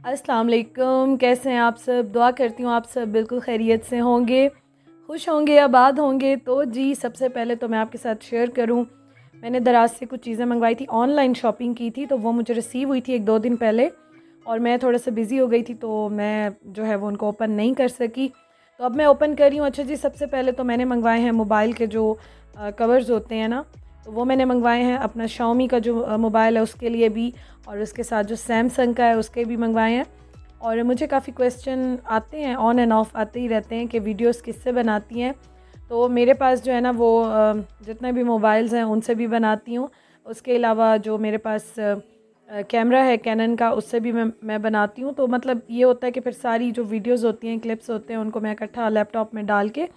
अस्सलाम वालेकुम। कैसे हैं आप सब? दुआ करती हूँ आप सब बिल्कुल खैरियत से होंगे, खुश होंगे, आबाद होंगे। तो जी सबसे पहले तो मैं आपके साथ शेयर करूँ, मैंने दराज से कुछ चीज़ें मंगवाई थी, ऑनलाइन शॉपिंग की थी, तो वो मुझे रिसीव हुई थी 1-2 दिन पहले और मैं थोड़ा सा बिज़ी हो गई थी, तो मैं जो है वो उनको ओपन नहीं कर सकी। तो अब मैं ओपन कर रही हूँ। अच्छा जी, सबसे पहले तो मैंने मंगवाए हैं मोबाइल के जो कवर्स होते हैं ना, तो वो मैंने मंगवाए हैं। अपना शाओमी का जो मोबाइल है उसके लिए भी, और उसके साथ जो सैमसंग का है उसके भी मंगवाए हैं। और मुझे काफ़ी क्वेश्चन आते हैं, ऑन एंड ऑफ आते ही रहते हैं कि वीडियोस किससे बनाती हैं। तो मेरे पास जो है ना वो जितने भी मोबाइल्स हैं उनसे भी बनाती हूँ। उसके अलावा जो मेरे पास कैमरा है कैनन का, उससे भी मैं बनाती हूँ। तो मतलब ये होता है कि फिर सारी जो वीडियोस होती हैं, क्लिप्स होते हैं, उनको मैं इकट्ठा लैपटॉप में डाल के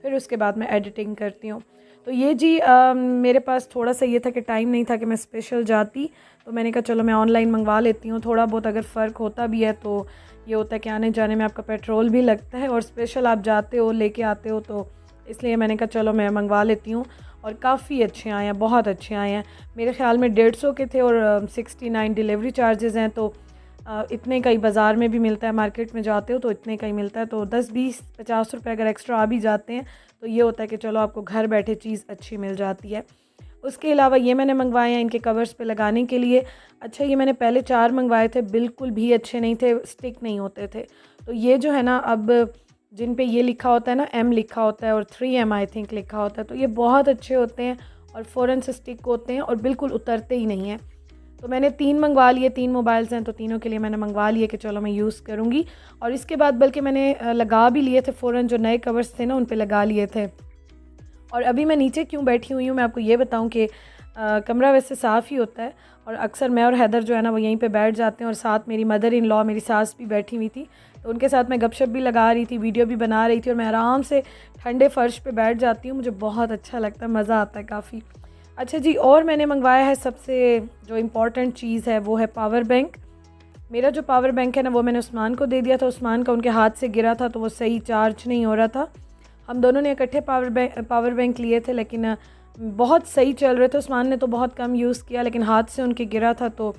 फिर उसके बाद मैं एडिटिंग करती हूँ। तो ये जी मेरे पास थोड़ा सा ये था कि टाइम नहीं था कि मैं स्पेशल जाती, तो मैंने कहा चलो मैं ऑनलाइन मंगवा लेती हूँ। थोड़ा बहुत अगर फ़र्क होता भी है तो ये होता है कि आने जाने में आपका पेट्रोल भी लगता है और स्पेशल आप जाते हो लेके आते हो, तो इसलिए मैंने कहा चलो मैं मंगवा लेती हूँ। और काफ़ी अच्छे आए हैं, बहुत अच्छे आए हैं। मेरे ख़्याल में 150 के थे और 69 डिलीवरी चार्जेस हैं। तो इतने का ही बाज़ार में भी मिलता है, मार्केट में जाते हो तो इतने का ही मिलता है। तो 10-20-50 रुपये अगर एक्स्ट्रा आ भी जाते हैं तो ये होता है कि चलो आपको घर बैठे चीज़ अच्छी मिल जाती है। उसके अलावा ये मैंने मंगवाए हैं इनके कवर्स पे लगाने के लिए। अच्छा, ये मैंने पहले 4 मंगवाए थे, बिल्कुल भी अच्छे नहीं थे, स्टिक नहीं होते थे। तो ये जो है ना, अब जिन पे ये लिखा होता है ना, M लिखा होता है और 3M आई थिंक लिखा होता है, तो ये बहुत अच्छे होते हैं और फ़ौरन से स्टिक होते हैं और बिल्कुल उतरते ही नहीं हैं। तो मैंने 3 मंगवा लिए, 3 मोबाइल्स हैं तो तीनों के लिए मैंने मंगवा लिए कि चलो मैं यूज़ करूँगी। और इसके बाद बल्कि मैंने लगा भी लिए थे फ़ौरन, जो नए कवर्स थे ना उन पे लगा लिए थे। और अभी मैं नीचे क्यों बैठी हुई हूँ, मैं आपको ये बताऊँ कि कमरा वैसे साफ़ ही होता है और अक्सर मैं और हैदर जो है ना वो यहीं पे बैठ जाते हैं, और साथ मेरी मदर इन लॉ, मेरी सास भी बैठी हुई थी, तो उनके साथ मैं गपशप भी लगा रही थी, वीडियो भी बना रही थी, और मैं आराम से ठंडे फ़र्श पे बैठ जाती हूँ। मुझे बहुत अच्छा लगता है, मज़ा आता है काफ़ी। अच्छा जी, और मैंने मंगवाया है, सबसे जो इम्पोर्टेंट चीज़ है वो है पावर बैंक। मेरा जो पावर बैंक है ना वो मैंने उस्मान को दे दिया था। उस्मान का उनके हाथ से गिरा था तो वो सही चार्ज नहीं हो रहा था। हम दोनों ने इकट्ठे पावर बैंक लिए थे, लेकिन बहुत सही चल रहे थे। उस्मान ने तो बहुत कम यूज़ किया, लेकिन हाथ से उनके गिरा था तो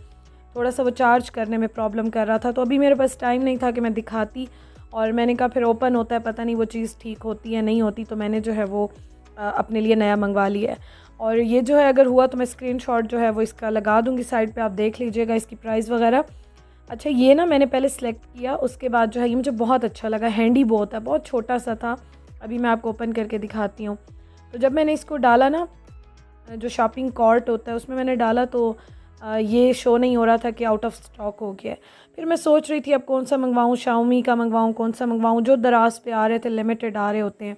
थोड़ा सा वो चार्ज करने में प्रॉब्लम कर रहा था। तो अभी मेरे पास टाइम नहीं था कि मैं दिखाती, और मैंने कहा फिर ओपन होता है, पता नहीं वो चीज़ ठीक होती है नहीं होती, तो मैंने जो है वो अपने लिए नया मंगवा लिया है। और ये जो है अगर हुआ तो मैं स्क्रीनशॉट जो है वो इसका लगा दूँगी साइड पे, आप देख लीजिएगा इसकी प्राइस वगैरह। अच्छा, ये ना मैंने पहले सेलेक्ट किया, उसके बाद जो है ये मुझे बहुत अच्छा लगा, हैंडी बहुत है, बहुत छोटा सा था। अभी मैं आपको ओपन करके दिखाती हूँ। तो जब मैंने इसको डाला ना, जो शॉपिंग कार्ट होता है उसमें मैंने डाला, तो ये शो नहीं हो रहा था कि आउट ऑफ स्टॉक हो गया है। फिर मैं सोच रही थी अब कौन सा मंगवाऊँ, शाओमी का मंगवाऊँ, कौन सा मंगवाऊँ, जो दराज पे आ रहे थे, लिमिटेड आ रहे होते हैं।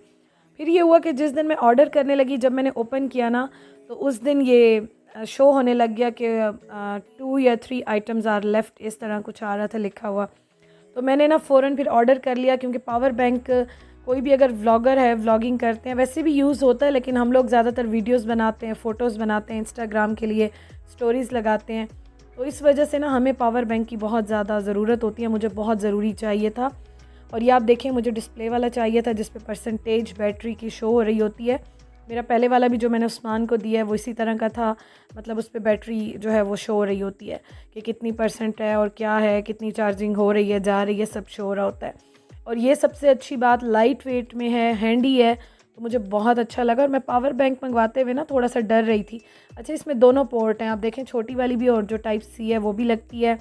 फिर ये हुआ कि जिस दिन मैं ऑर्डर करने लगी, जब मैंने ओपन किया ना, तो उस दिन ये शो होने लग गया कि 2 या 3 आइटम्स आर लेफ़्ट, इस तरह कुछ आ रहा था लिखा हुआ। तो मैंने ना फ़ौरन फिर ऑर्डर कर लिया, क्योंकि पावर बैंक कोई भी अगर व्लॉगर है, व्लॉगिंग करते हैं, वैसे भी यूज़ होता है, लेकिन हम लोग ज़्यादातर वीडियोस बनाते हैं, फ़ोटोज़ बनाते हैं, इंस्टाग्राम के लिए स्टोरीज़ लगाते हैं, तो इस वजह से ना हमें पावर बैंक की बहुत ज़्यादा ज़रूरत होती है। मुझे बहुत ज़रूरी चाहिए था। और ये आप देखें, मुझे डिस्प्ले वाला चाहिए था जिस पे परसेंटेज बैटरी की शो हो रही होती है। मेरा पहले वाला भी जो मैंने उस्मान को दिया है वो इसी तरह का था, मतलब उस पे बैटरी जो है वो शो हो रही होती है कि कितनी परसेंट है और क्या है, कितनी चार्जिंग हो रही है, जा रही है, सब शो हो रहा होता है। और ये सबसे अच्छी बात, लाइट वेट में है, हैंडी है, तो मुझे बहुत अच्छा लगा। और मैं पावर बैंक मंगवाते हुए ना थोड़ा सा डर रही थी। अच्छा, इसमें दोनों पोर्ट हैं, आप देखें, छोटी वाली भी और जो टाइप सी है वो भी लगती है,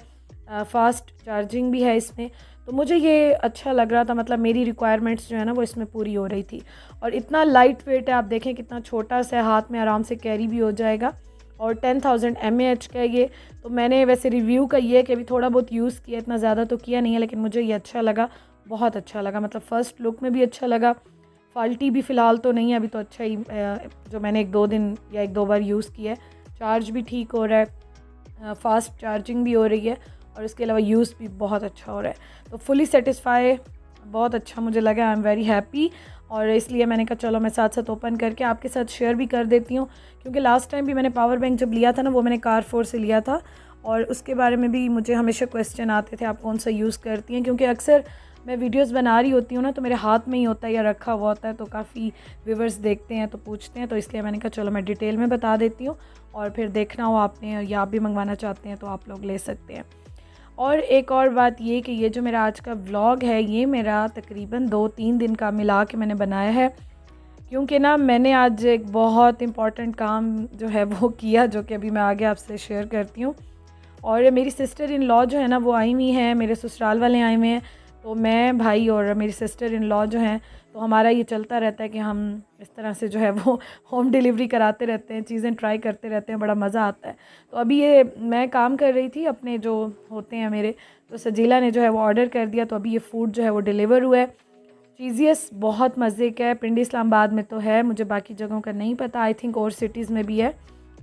फ़ास्ट चार्जिंग भी है इसमें। तो मुझे ये अच्छा लग रहा था, मतलब मेरी रिक्वायरमेंट्स जो है ना वो इसमें पूरी हो रही थी। और इतना लाइट वेट है, आप देखें कितना छोटा सा है, हाथ में आराम से कैरी भी हो जाएगा। और 10,000 mAh का है ये। तो मैंने वैसे रिव्यू का ये है कि अभी थोड़ा बहुत यूज़ किया, इतना ज़्यादा तो किया नहीं है, लेकिन मुझे ये अच्छा लगा, बहुत अच्छा लगा। मतलब फ़र्स्ट लुक में भी अच्छा लगा, फ़ाल्टी भी फ़िलहाल तो नहीं है अभी, तो अच्छा ही जो मैंने 1-2 दिन या 1-2 बार यूज़ किया है, चार्ज भी ठीक हो रहा है, फ़ास्ट चार्जिंग भी हो रही है, और इसके अलावा यूज़ भी बहुत अच्छा हो रहा है। तो फुली सेटिस्फाई, बहुत अच्छा मुझे लगा, आई एम वेरी हैप्पी। और इसलिए मैंने कहा चलो मैं साथ साथ ओपन करके आपके साथ शेयर भी कर देती हूँ, क्योंकि लास्ट टाइम भी मैंने पावर बैंक जब लिया था ना वो मैंने कारफोर से लिया था, और उसके बारे में भी मुझे हमेशा क्वेश्चन आते थे आप कौन सा यूज़ करती हैं, क्योंकि अक्सर मैं वीडियोस बना रही होती हूँ ना तो मेरे हाथ में ही होता है या रखा हुआ होता है, तो काफ़ी व्यूवर्स देखते हैं तो पूछते हैं, तो इसलिए मैंने कहा चलो मैं डिटेल में बता देती हूँ, और फिर देखना हो आपने या आप भी मंगवाना चाहते हैं तो आप लोग ले सकते हैं। और एक और बात ये कि ये जो मेरा आज का व्लॉग है ये मेरा तकरीबन 2-3 दिन का मिला के मैंने बनाया है, क्योंकि ना मैंने आज एक बहुत इम्पॉर्टेंट काम जो है वो किया, जो कि अभी मैं आगे आपसे शेयर करती हूँ। और मेरी सिस्टर इन लॉ जो है ना वो आई हुई हैं, मेरे ससुराल वाले आए हुए हैं। तो मैं, भाई और मेरी सिस्टर इन लॉ जो हैं, तो हमारा ये चलता रहता है कि हम इस तरह से जो है वो होम डिलीवरी कराते रहते हैं, चीज़ें ट्राई करते रहते हैं, बड़ा मज़ा आता है। तो अभी ये मैं काम कर रही थी अपने जो होते हैं मेरे, तो सजीला ने जो है वो ऑर्डर कर दिया, तो अभी ये फ़ूड जो है वो डिलीवर हुआ है। चीज़ियस बहुत मज़े का है, पिंडी इस्लामाबाद में तो है, मुझे बाकी जगहों का नहीं पता, आई थिंक और सिटीज़ में भी है,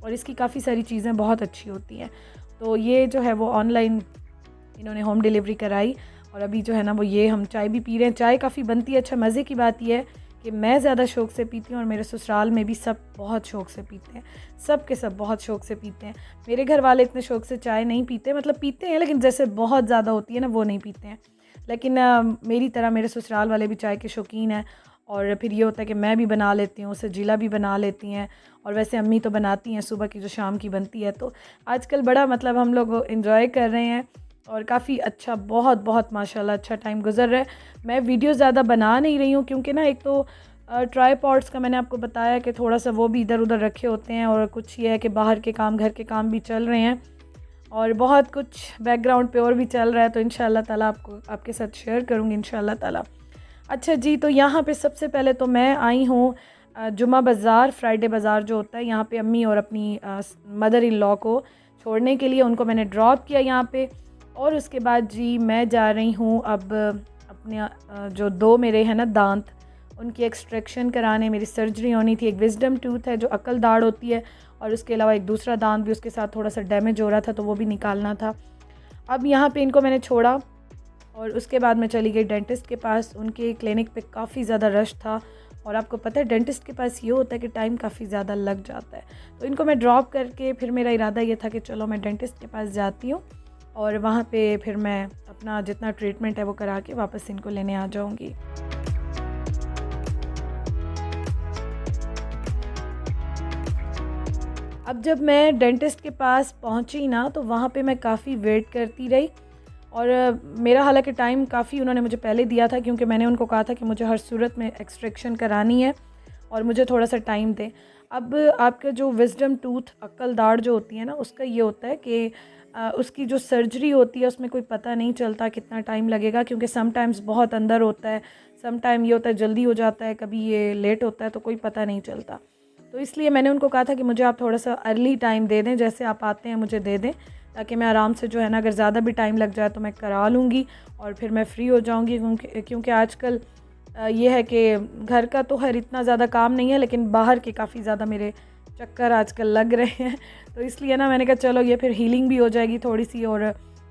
और इसकी काफ़ी सारी चीज़ें बहुत अच्छी होती हैं। तो ये जो है वो ऑनलाइन इन्होंने होम डिलीवरी कराई, और अभी जो है ना वो ये हम चाय भी पी रहे हैं। चाय काफ़ी बनती है। अच्छा, मज़े की बात यह है कि मैं ज़्यादा शौक़ से पीती हूँ और मेरे ससुराल में भी सब बहुत शौक़ से पीते हैं, सब के सब बहुत शौक़ से पीते हैं। मेरे घर वाले इतने शौक़ से चाय नहीं पीते, मतलब पीते हैं लेकिन जैसे बहुत ज़्यादा होती है ना वो नहीं पीते हैं। लेकिन मेरी तरह मेरे ससुराल वाले भी चाय के शौकीन हैं, और फिर ये होता है कि मैं भी बना लेती हूँ, सजीला भी बना लेती हैं, और वैसे अम्मी तो बनाती हैं सुबह की जो शाम की बनती है। तो आजकल बड़ा मतलब हम लोग इन्जॉय कर रहे हैं, और काफ़ी अच्छा, बहुत बहुत माशाल्लाह अच्छा टाइम गुजर रहा है। मैं वीडियो ज़्यादा बना नहीं रही हूँ, क्योंकि ना एक तो ट्राईपॉड्स का मैंने आपको बताया कि थोड़ा सा वो भी इधर उधर रखे होते हैं, और कुछ ये है कि बाहर के काम, घर के काम भी चल रहे हैं, और बहुत कुछ बैकग्राउंड पे और भी चल रहा है। तो इंशाल्लाह ताला आपके साथ शेयर करूँगी इंशाल्लाह ताला। अच्छा जी, तो यहाँ पे सबसे पहले तो मैं आई हूँ जुमा बाज़ार, फ्राइडे बाज़ार जो होता है, यहाँ पे अम्मी और अपनी मदर इन लॉ को छोड़ने के लिए उनको मैंने ड्रॉप किया यहाँ पे। और उसके बाद जी मैं जा रही हूँ अब अपने जो 2 मेरे हैं ना दांत, उनकी एक्सट्रैक्शन कराने। मेरी सर्जरी होनी थी, एक विजडम टूथ है जो अकल दाढ़ होती है, और उसके अलावा एक दूसरा दांत भी उसके साथ थोड़ा सा डैमेज हो रहा था, तो वो भी निकालना था। अब यहाँ पे इनको मैंने छोड़ा, और उसके बाद मैं चली गई डेंटिस्ट के पास। उनके क्लिनिक पे काफ़ी ज़्यादा रश था, और आपको पता है डेंटिस्ट के पास ये होता है कि टाइम काफ़ी ज़्यादा लग जाता है। तो इनको मैं ड्रॉप करके फिर मेरा इरादा ये था कि चलो मैं डेंटिस्ट के पास जाती हूँ, और वहाँ पे फिर मैं अपना जितना ट्रीटमेंट है वो करा के वापस इनको लेने आ जाऊँगी। अब जब मैं डेंटिस्ट के पास पहुँची ना, तो वहाँ पे मैं काफ़ी वेट करती रही, और मेरा हालांकि टाइम काफ़ी उन्होंने मुझे पहले दिया था, क्योंकि मैंने उनको कहा था कि मुझे हर सूरत में एक्सट्रैक्शन करानी है और मुझे थोड़ा सा टाइम दें। अब आपका जो विजडम टूथ, अक्ल दाढ़ जो होती है ना, उसका ये होता है कि उसकी जो सर्जरी होती है उसमें कोई पता नहीं चलता कितना टाइम लगेगा, क्योंकि समटाइम्स बहुत अंदर होता है, समटाइम ये होता है जल्दी हो जाता है, कभी ये लेट होता है, तो कोई पता नहीं चलता। तो इसलिए मैंने उनको कहा था कि मुझे आप थोड़ा सा अर्ली टाइम दे दें, जैसे आप आते हैं मुझे दे दें, ताकि मैं आराम से जो है ना, अगर ज़्यादा भी टाइम लग जाए तो मैं करा लूँगी और फिर मैं फ़्री हो जाऊँगी। क्योंकि आजकल ये है कि घर का तो खैर इतना ज़्यादा काम नहीं है, लेकिन बाहर के काफ़ी ज़्यादा मेरे चक्कर आजकल लग रहे हैं। तो इसलिए ना मैंने कहा चलो ये फिर हीलिंग भी हो जाएगी थोड़ी सी, और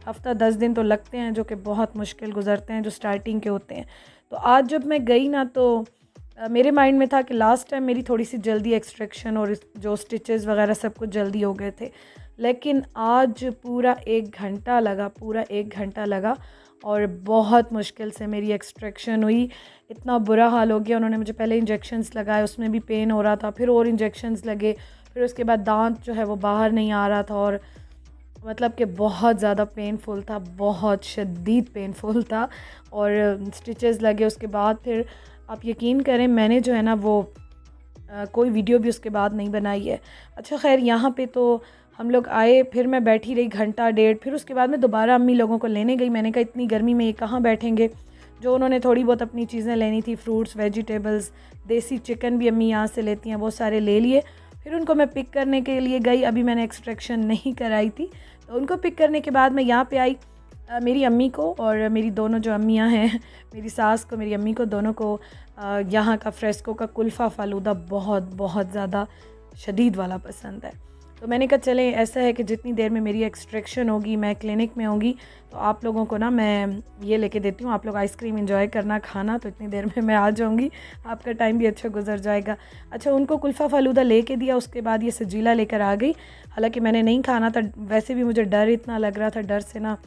हफ़्ता 10 दिन तो लगते हैं, जो कि बहुत मुश्किल गुजरते हैं, जो स्टार्टिंग के होते हैं। तो आज जब मैं गई ना, तो मेरे माइंड में था कि लास्ट टाइम मेरी थोड़ी सी जल्दी एक्सट्रैक्शन और जो स्टिचेस वगैरह सब कुछ जल्दी हो गए थे, लेकिन आज पूरा 1 घंटा लगा, पूरा 1 घंटा लगा, और बहुत मुश्किल से मेरी एक्सट्रैक्शन हुई। इतना बुरा हाल हो गया। उन्होंने मुझे पहले इंजेक्शंस लगाए, उसमें भी पेन हो रहा था, फिर और इंजेक्शंस लगे, फिर उसके बाद दांत जो है वो बाहर नहीं आ रहा था, और मतलब कि बहुत ज़्यादा पेनफुल था, बहुत शदीद पेनफुल था, और स्टिचेस लगे। उसके बाद फिर आप यकीन करें मैंने जो है ना वो कोई वीडियो भी उसके बाद नहीं बनाई है। अच्छा खैर, यहाँ पे तो हम लोग आए, फिर मैं बैठी रही घंटा डेढ़, फिर उसके बाद मैं दोबारा अम्मी लोगों को लेने गई। मैंने कहा इतनी गर्मी में ये कहाँ बैठेंगे। जो उन्होंने थोड़ी बहुत अपनी चीज़ें लेनी थी, फ्रूट्स, वेजिटेबल्स, देसी चिकन भी अम्मी यहाँ से लेती हैं, वो सारे ले लिए। फिर उनको मैं पिक करने के लिए गई, अभी मैंने एक्सट्रैक्शन नहीं कराई थी, तो उनको पिक करने के बाद मैं यहाँ पे आई। मेरी अम्मी को और मेरी दोनों जो अम्मियाँ हैं, मेरी सास को, मेरी अम्मी को, दोनों को यहाँ का फ्रेस्को का कुल्फ़ा फ़ालूदा बहुत बहुत ज़्यादा शदीद वाला पसंद है। तो मैंने कहा चलें, ऐसा है कि जितनी देर में मेरी एक्सट्रैक्शन होगी, मैं क्लिनिक में होंगी, तो आप लोगों को ना मैं ये लेके देती हूँ, आप लोग आइसक्रीम एंजॉय करना, खाना, तो इतनी देर में मैं आ जाऊँगी, आपका टाइम भी अच्छा गुजर जाएगा। अच्छा, उनको कुल्फ़ा फ़ालूदा लेके दिया, उसके बाद ये सजीला लेकर आ गई। हालांकि मैंने नहीं खाना था, वैसे भी मुझे डर इतना लग रहा था, डर से ना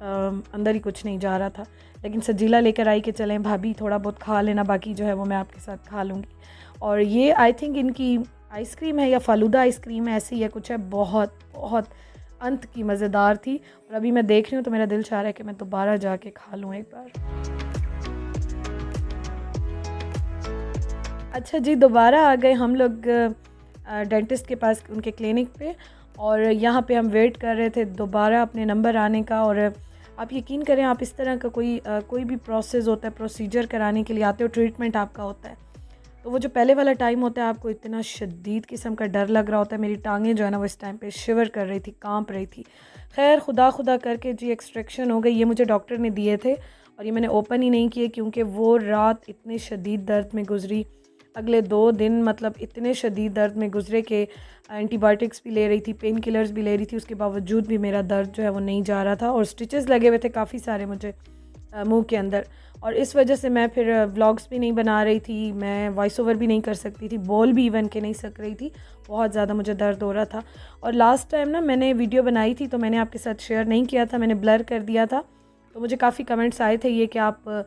अंदर ही कुछ नहीं जा रहा था, लेकिन सजीला लेकर आई कि चलें भाभी थोड़ा बहुत खा लेना, बाकी जो है वो मैं आपके साथ खा लूँगी। और ये आई थिंक इनकी आइसक्रीम है या फ़ालूदा आइसक्रीम है, ऐसी है कुछ है, बहुत बहुत अंत की मज़ेदार थी। और अभी मैं देख रही हूँ तो मेरा दिल चाह रहा है कि मैं दोबारा जाके खा लूँ एक बार। अच्छा जी, दोबारा आ गए हम लोग डेंटिस्ट के पास, उनके क्लिनिक पे। और यहाँ पे हम वेट कर रहे थे दोबारा अपने नंबर आने का। और आप यकीन करें, आप इस तरह का कोई भी प्रोसेस होता है, प्रोसीजर कराने के लिए आते हो, ट्रीटमेंट आपका होता है, तो वो जो पहले वाला टाइम होता है आपको इतना शदीद किस्म का डर लग रहा होता है। मेरी टांगें जो है ना वो इस टाइम पे शिवर कर रही थी, कांप रही थी। खैर खुदा खुदा करके जी एक्सट्रैक्शन हो गई। ये मुझे डॉक्टर ने दिए थे और ये मैंने ओपन ही नहीं किए क्योंकि वो रात इतने शदीद दर्द में गुजरी। अगले 2 दिन मतलब इतने शदीद दर्द में गुजरे कि एंटीबायोटिक्स भी ले रही थी, पेन किलर्स भी ले रही थी, उसके बावजूद भी मेरा दर्द जो है वो नहीं जा रहा था। और स्टिचेस लगे हुए थे काफ़ी सारे मुझे मुंह के अंदर। और इस वजह से मैं फिर व्लॉग्स भी नहीं बना रही थी, मैं वॉइस ओवर भी नहीं कर सकती थी, बोल भी इवन के नहीं सक रही थी, बहुत ज़्यादा मुझे दर्द हो रहा था। और लास्ट टाइम ना मैंने वीडियो बनाई थी तो मैंने आपके साथ शेयर नहीं किया था, मैंने ब्लर कर दिया था। तो मुझे काफ़ी कमेंट्स आए थे ये कि आप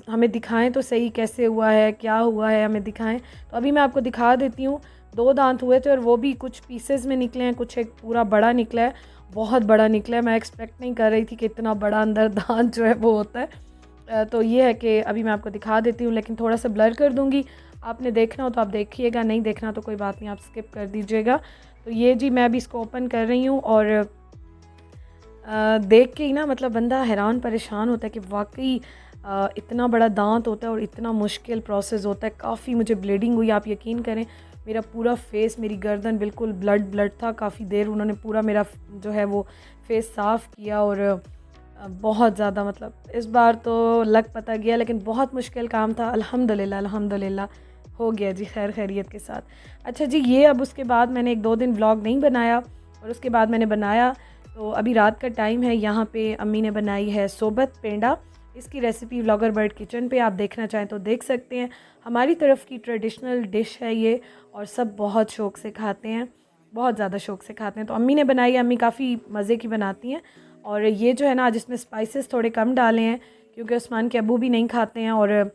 हमें दिखाएं तो सही, कैसे हुआ है, क्या हुआ है, हमें दिखाएं। तो अभी मैं आपको दिखा देती हूँ। 2 दांत हुए थे और वो भी कुछ पीसेस में निकले हैं, कुछ एक पूरा बड़ा निकला है, बहुत बड़ा निकला है। मैं एक्सपेक्ट नहीं कर रही थी कि इतना बड़ा अंदर दांत जो है वो होता है। तो ये है कि अभी मैं आपको दिखा देती हूँ, लेकिन थोड़ा सा ब्लर कर दूँगी। आपने देखना हो तो आप देखिएगा, नहीं देखना तो कोई बात नहीं, आप स्किप कर दीजिएगा। तो ये जी मैं अभी इसको ओपन कर रही हूँ और देख के ही ना मतलब बंदा हैरान परेशान होता है कि वाकई इतना बड़ा दांत होता है और इतना मुश्किल प्रोसेस होता है। काफ़ी मुझे ब्लीडिंग हुई, आप यकीन करें। मेरा पूरा फेस, मेरी गर्दन बिल्कुल ब्लड था। काफ़ी देर उन्होंने पूरा मेरा जो है वो फेस साफ़ किया और बहुत ज़्यादा मतलब इस बार तो लग पता गया, लेकिन बहुत मुश्किल काम था। अल्हम्दुलिल्लाह अल्हम्दुलिल्लाह हो गया जी खैर खैरियत के साथ। अच्छा जी, ये अब उसके बाद मैंने 1-2 दिन व्लॉग नहीं बनाया और उसके बाद मैंने बनाया। तो अभी रात का टाइम है, यहाँ पे अम्मी ने बनाई है सोबत पेंडा। इसकी रेसिपी व्लॉगर बर्ड किचन पे आप देखना चाहें तो देख सकते हैं। हमारी तरफ की ट्रेडिशनल डिश है ये और सब बहुत शौक़ से खाते हैं, बहुत ज़्यादा शौक़ से खाते हैं। तो अम्मी ने बनाई है, अम्मी काफ़ी मज़े की बनाती हैं। और ये जो है ना आज इसमें स्पाइसेस थोड़े कम डाले हैं क्योंकि उस्मान के अबू भी नहीं खाते हैं। और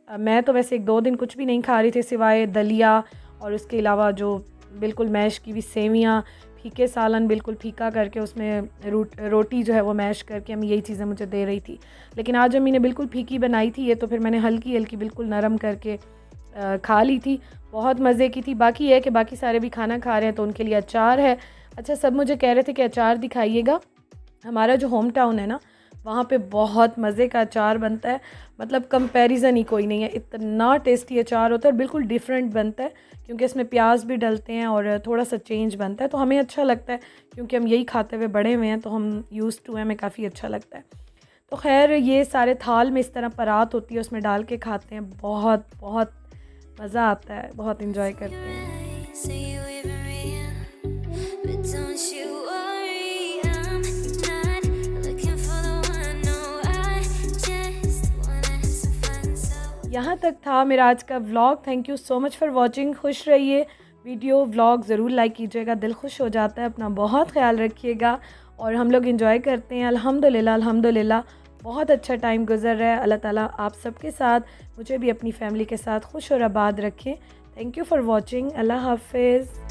मैं तो वैसे 1-2 दिन कुछ भी नहीं खा रही थी सिवाय दलिया और उसके अलावा जो बिल्कुल मैश की हुई सेवियाँ, फीके सालन बिल्कुल फीका करके उसमें रोटी जो है वो मैश करके अम्मी यही चीज़ें मुझे दे रही थी। लेकिन आज अम्मी ने बिल्कुल फीकी बनाई थी ये, तो फिर मैंने हल्की हल्की बिल्कुल नरम करके खा ली थी। बहुत मज़े की थी। बाकी ये है कि बाकी सारे भी खाना खा रहे हैं तो उनके लिए अचार है। अच्छा, सब मुझे कह रहे थे कि अचार दिखाइएगा। हमारा जो होम टाउन है ना वहाँ पे बहुत मज़े का अचार बनता है, मतलब कंपैरिजन ही कोई नहीं है। इतना टेस्टी अचार होता है और बिल्कुल डिफरेंट बनता है क्योंकि इसमें प्याज भी डलते हैं और थोड़ा सा चेंज बनता है। तो हमें अच्छा लगता है क्योंकि हम यही खाते हुए बड़े हुए हैं, तो हम यूज़ टू हैं, हमें काफ़ी अच्छा लगता है। तो खैर ये सारे थाल में इस तरह परात होती है, उसमें डाल के खाते हैं, बहुत बहुत मज़ा आता है, बहुत इंजॉय करते हैं। यहाँ तक था मेरा आज का vlog. Thank you so much for watching. खुश रहिए। वीडियो व्लॉग ज़रूर लाइक कीजिएगा, दिल खुश हो जाता है। अपना बहुत ख्याल रखिएगा और हम लोग इंजॉय करते हैं अल्हम्दुलिल्लाह अल्हम्दुलिल्लाह। बहुत अच्छा टाइम गुजर रहा है। अल्लाह ताला आप सबके साथ, मुझे भी अपनी फैमिली के साथ खुश और आबाद रखें। Thank you for watching. अल्लाह हाफ़िज़।